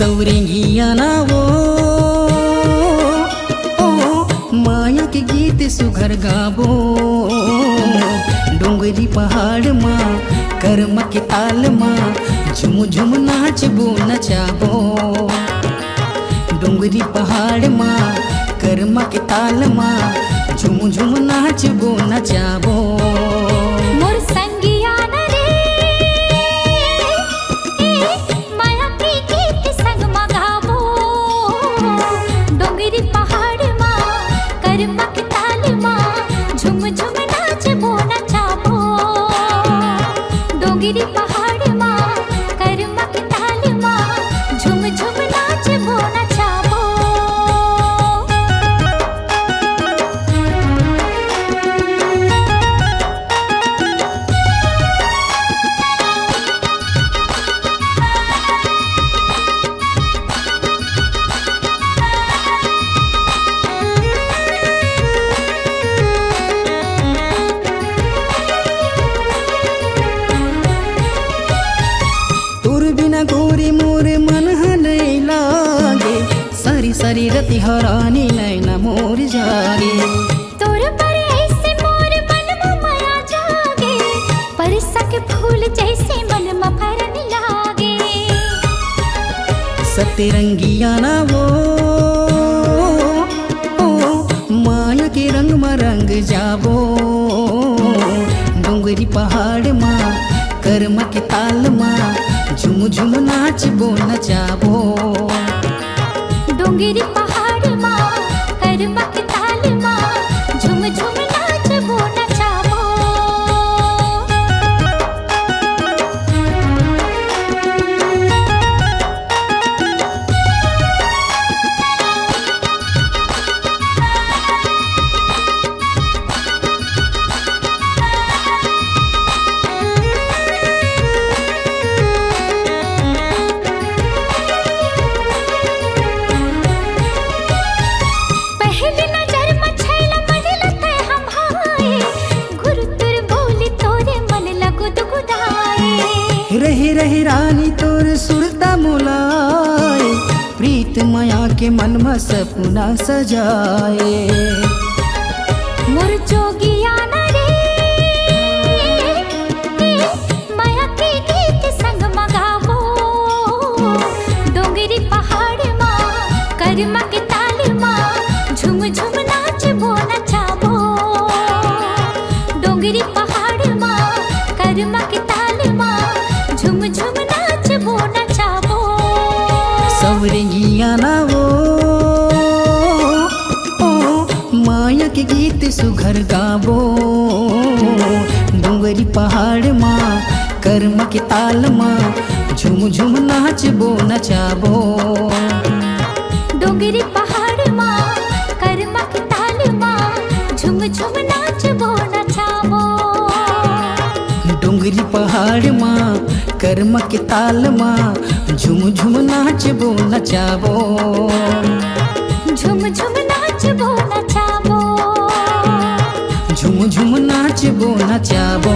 सौरेंगिया ना वो माया के गीत सुघर गाबो डोंगरी पहाड़ माँ कर्म के ताल माँ झुम झुम नाचबो नचाबो डोंगरी पहाड़ माँ कर्म के ताल माँ झुम झुम नाचबो नचाबो मोर संगिया न रे माया के गीत संग मगाबो डोंगरी पहाड़ माँ कर्म के ताल माँ झुम झुम नाचबो नचाबो डोंगरी पहाड़ माँ कर्म के ताल माँ झुम झुम नाचबो नचाबो। गोरी मोर मन नहीं लागे सारी सारी रति हरानी नैना मोर जागे तोर पर ऐसे मोर मन में माया जागे परसा के फूल जैसे मन में फरन लागे सतरंगिया ना वो माया के रंग में रंग जाबो डोंगरी पहाड़ माँ कर्म के ताल माँ झुम झुम नाचबो नचाबो डोंगरी पहाड़ माँ कर्म के ताल माँ झुम झुम नाचबो नचाबो। रही रही रानी तोर सुरता मुलाए प्रीत माया के मन में सपना सजाए मोर जोगिया न रे माया के गीत संग मगाबो डोंगरी पहाड़ माँ कर्म के ताल माँ झुम झुम नाचबो नचाबो डोंगरी पहाड़ माँ कर्म के ताल माँ झुम झुम नाचबो नचाबो। सौरेंगिया ना वो माया के गीत सुघर गाबो डोंगरी पहाड़ माँ कर्म के ताल माँ झुम झुम नाचबो नचाबो डोंगरी पहाड़ माँ कर्म के ताल माँ झुम झुम नाचबो नचाबो डोंगरी पहाड़ माँ कर्म के ताल माँ झुम झुम नाचबो नचाबो झुम झुम नाचबो नचाबो झुम झुम नाचबो नचाबो।